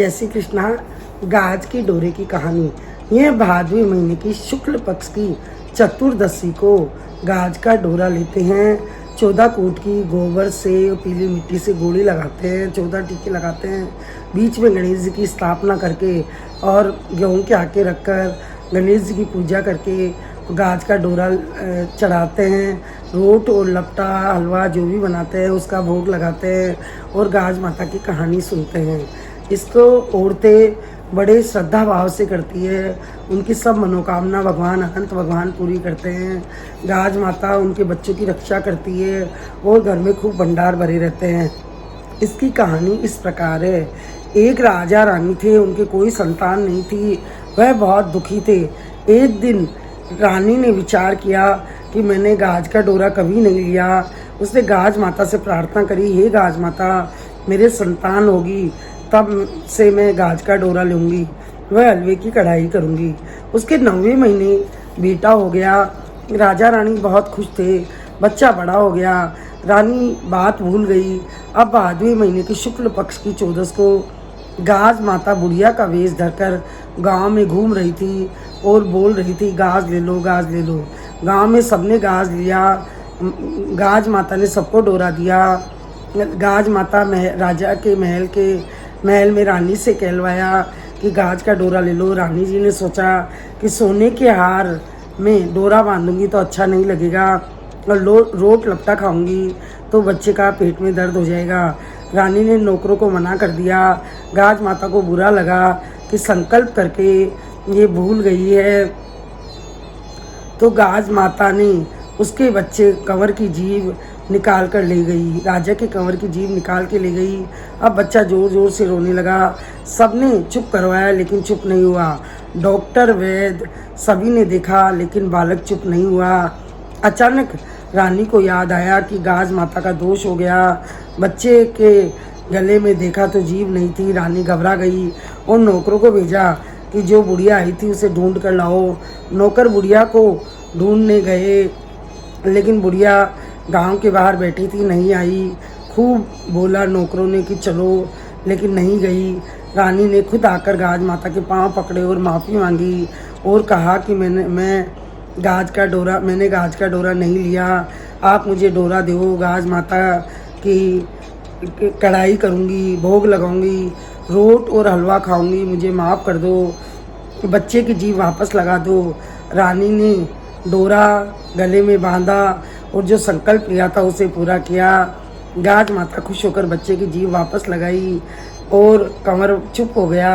जय श्री कृष्णा। गाज के डोरे की कहानी। यह भादवी महीने की शुक्ल पक्ष की चतुर्दशी को गाज का डोरा लेते हैं। 14 कोट की गोबर से पीली मिट्टी से गोली लगाते हैं, 14 टीके लगाते हैं। बीच में गणेश जी की स्थापना करके और गेहूं के आके रखकर गणेश जी की पूजा करके गाज का डोरा चढ़ाते हैं। रोट और लपटा हलवा जो भी बनाते हैं उसका भोग लगाते हैं और गाज माता की कहानी सुनते हैं। इसको औरतें बड़े श्रद्धा भाव से करती है। उनकी सब मनोकामना भगवान अनंत भगवान पूरी करते हैं। गाज माता उनके बच्चों की रक्षा करती है और घर में खूब भंडार भरे रहते हैं। इसकी कहानी इस प्रकार है। एक राजा रानी थे, उनके कोई संतान नहीं थी। वह बहुत दुखी थे। एक दिन रानी ने विचार किया कि मैंने गाज का डोरा कभी नहीं लिया। उसने गाज माता से प्रार्थना करी, हे गाज माता, मेरे संतान होगी तब से मैं गाज का डोरा लूँगी, वह हलवे की कढ़ाई करूँगी। उसके 9वें महीने बेटा हो गया। राजा रानी बहुत खुश थे। बच्चा बड़ा हो गया। रानी बात भूल गई। अब भादवी महीने की शुक्ल पक्ष की 14 को गाज माता बुढ़िया का वेश धरकर गांव में घूम रही थी और बोल रही थी, गाज ले लो, गाज ले लो। गांव में सबने गाज लिया। गाज माता ने सबको डोरा दिया। गाज माता राजा के महल में रानी से कहलवाया कि गाज का डोरा ले लो। रानी जी ने सोचा कि सोने के हार में डोरा बांधूंगी तो अच्छा नहीं लगेगा और रोट लपटा खाऊंगी तो बच्चे का पेट में दर्द हो जाएगा। रानी ने नौकरों को मना कर दिया। गाज माता को बुरा लगा कि संकल्प करके ये भूल गई है, तो गाज माता ने उसके बच्चे कंवर की जीभ निकाल कर ले गई। राजा के कंवर की जीभ निकाल के ले गई। अब बच्चा जोर जोर से रोने लगा। सबने चुप करवाया लेकिन चुप नहीं हुआ। डॉक्टर, वैद्य सभी ने देखा लेकिन बालक चुप नहीं हुआ। अचानक रानी को याद आया कि गाज माता का दोष हो गया। बच्चे के गले में देखा तो जीभ नहीं थी। रानी घबरा गई और नौकरों को भेजा कि जो बुढ़िया आई थी उसे ढूंढ कर लाओ। नौकर बुढ़िया को ढूंढने गए लेकिन बुढ़िया गांव के बाहर बैठी थी, नहीं आई। खूब बोला नौकरों ने कि चलो, लेकिन नहीं गई। रानी ने खुद आकर गाज माता के पांव पकड़े और माफ़ी मांगी और कहा कि मैंने गाज का डोरा नहीं लिया। आप मुझे डोरा दो। गाज माता की कढ़ाई करूँगी, भोग लगाऊंगी, रोट और हलवा खाऊंगी, मुझे माफ़ कर दो। बच्चे की जीभ वापस लगा दो। रानी ने डोरा गले में बांधा और जो संकल्प लिया था उसे पूरा किया। गाज माता खुश होकर बच्चे की जीभ वापस लगाई और कंवर चुप हो गया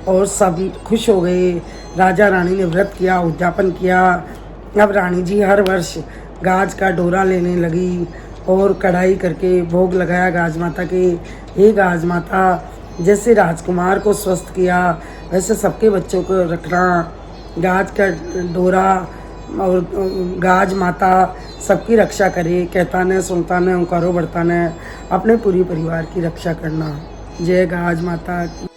और सब खुश हो गए। राजा रानी ने व्रत किया, उद्यापन किया। अब रानी जी हर वर्ष गाज का डोरा लेने लगी और कढ़ाई करके भोग लगाया गाज माता के। हे गाज माता, जैसे राजकुमार को स्वस्थ किया वैसे सबके बच्चों को रखना। गाज का डोरा और गाज माता सबकी रक्षा करे। कहता न सुनता न ओंकारो बढ़ता न, अपने पूरी परिवार की रक्षा करना। जय गाज माता की।